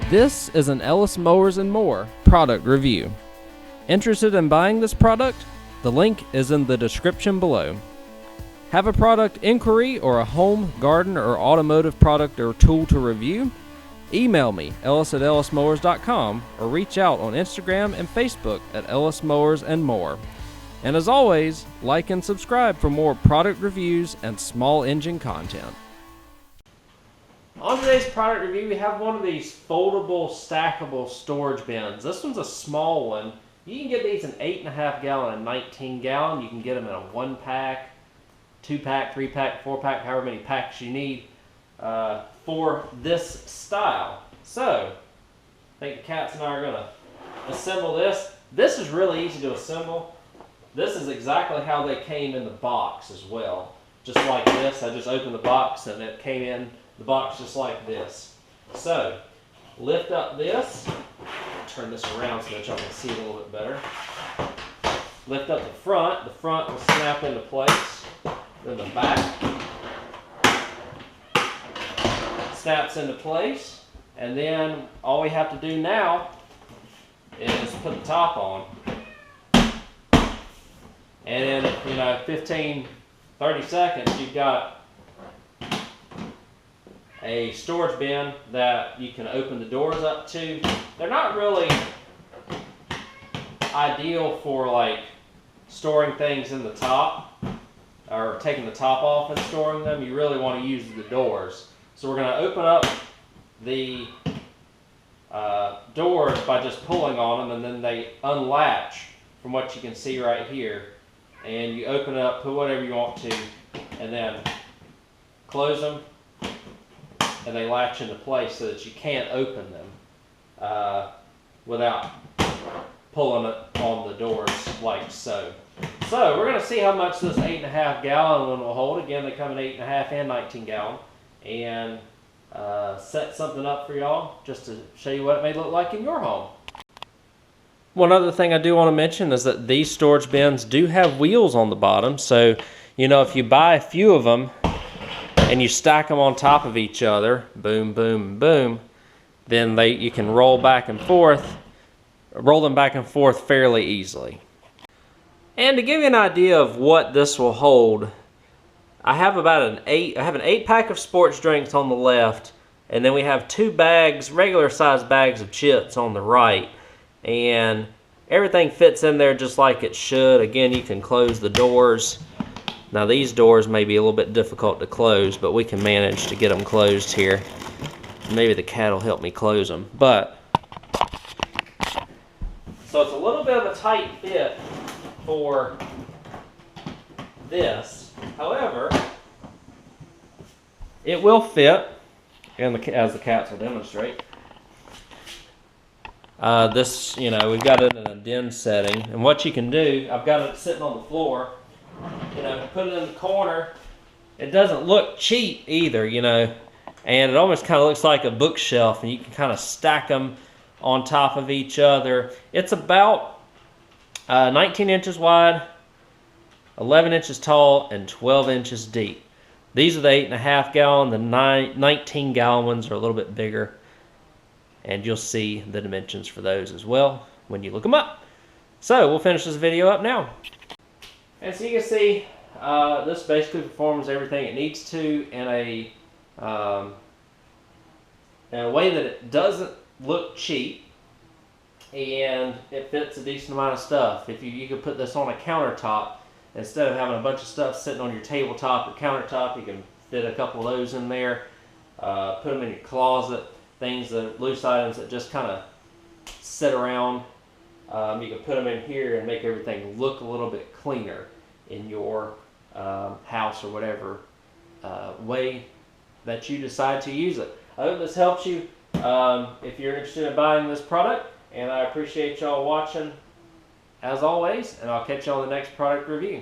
This is an Ellis Mowers and More product review. Interested in buying this product? The link is in the description below. Have a product inquiry or a home, garden, or automotive product or tool to review? Email me, ellis@ellismowers.com, or reach out on Instagram and Facebook at Ellis Mowers and More. And as always, like and subscribe for more product reviews and small engine content. On today's product review, we have one of these foldable, stackable storage bins. This one's a small one. You can get these in 8.5 gallon and 19 gallon. You can get them in a 1-pack, 2-pack, 3-pack, 4-pack, however many packs you need for this style. So, I think the cats and I are going to assemble this. This is really easy to assemble. This is exactly how they came in the box as well. Just like this, I just opened the box and it came in the box just like this. So, lift up this. Turn this around so that y'all can see it a little bit better. Lift up the front. The front will snap into place. Then the back snaps into place. And then all we have to do now is put the top on. And in 15, 30 seconds, you've got a storage bin that you can open the doors up to. They're not really ideal for like storing things in the top or taking the top off and storing them. You really want to use the doors. So we're going to open up the doors by just pulling on them, and then they unlatch from what you can see right here. And you open it up, put whatever you want to, and then close them, and they latch into place so that you can't open them without pulling it on the doors like so. So we're going to see how much this 8.5 gallon one will hold. Again, they come in 8.5 and 19 gallon. And set something up for y'all just to show you what it may look like in your home. One other thing I do want to mention is that these storage bins do have wheels on the bottom. So, if you buy a few of them and you stack them on top of each other, boom, boom, boom, then you can roll them back and forth fairly easily. And to give you an idea of what this will hold, I have about an 8-pack of sports drinks on the left, and then we have 2 bags, regular sized bags of chips on the right. And everything fits in there just like it should. Again, you can close the doors. Now these doors may be a little bit difficult to close, but we can manage to get them closed here. Maybe the cat will help me close them. So it's a little bit of a tight fit for this. However, it will fit, and as the cats will demonstrate. We've got it in a den setting, and what you can do, I've got it sitting on the floor, put it in the corner. It doesn't look cheap either, and it almost kind of looks like a bookshelf, and you can kind of stack them on top of each other. It's about 19 inches wide, 11 inches tall, and 12 inches deep. These are the 8.5 gallon, the 19 gallon ones are a little bit bigger. And you'll see the dimensions for those as well when you look them up. So we'll finish this video up now. And so you can see this basically performs everything it needs to in a way that it doesn't look cheap, and it fits a decent amount of stuff. If you could put this on a countertop, instead of having a bunch of stuff sitting on your tabletop or countertop, you can fit a couple of those in there, put them in your closet. Things that loose items that just kind of sit around, you can put them in here and make everything look a little bit cleaner in your house or whatever way that you decide to use it. I hope this helps you if you're interested in buying this product, and I appreciate y'all watching as always, and I'll catch y'all in the next product review.